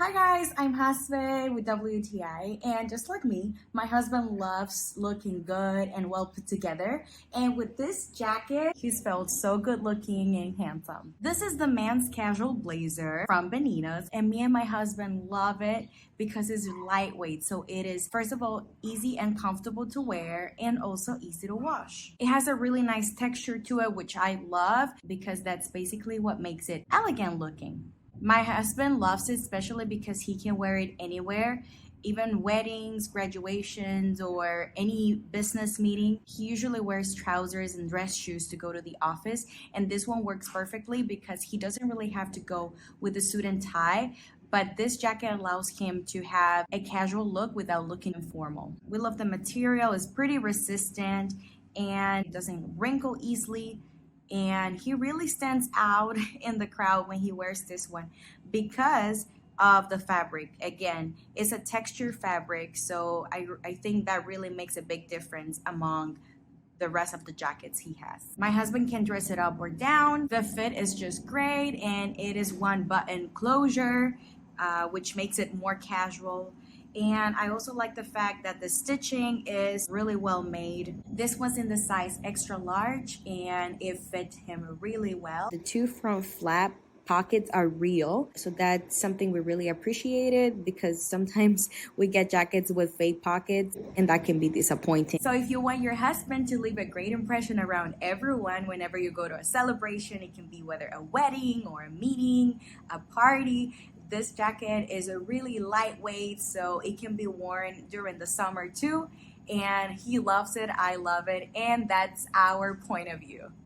Hi guys, I'm Hasbe with WTI, and just like me, my husband loves looking good and well put together. And with this jacket, he's felt so good looking and handsome. This is the man's casual blazer from Beninos, and me and my husband love it because it's lightweight. So it is, first of all, easy and comfortable to wear and also easy to wash. It has a really nice texture to it, which I love because that's basically what makes it elegant looking. My husband loves it especially because he can wear it anywhere, even weddings, graduations, or any business meeting. He usually wears trousers and dress shoes to go to the office, and this one works perfectly because he doesn't really have to go with a suit and tie. But this jacket allows him to have a casual look without looking informal. We love the material, it's pretty resistant and it doesn't wrinkle easily, and he really stands out in the crowd when he wears this one because of the fabric. Again, it's a texture fabric, so I think that really makes a big difference among the rest of the jackets he has. My husband can dress it up or down. The fit is just great, and it is one button closure, which makes it more casual. And I also like the fact that the stitching is really well made. This was in the size extra large and it fit him really well. The two front flap pockets are real, so that's something we really appreciated because sometimes we get jackets with fake pockets and that can be disappointing. So if you want your husband to leave a great impression around everyone whenever you go to a celebration, it can be whether a wedding or a meeting, a party, this jacket is a really lightweight, so it can be worn during the summer too. And he loves it, I love it, and that's our point of view.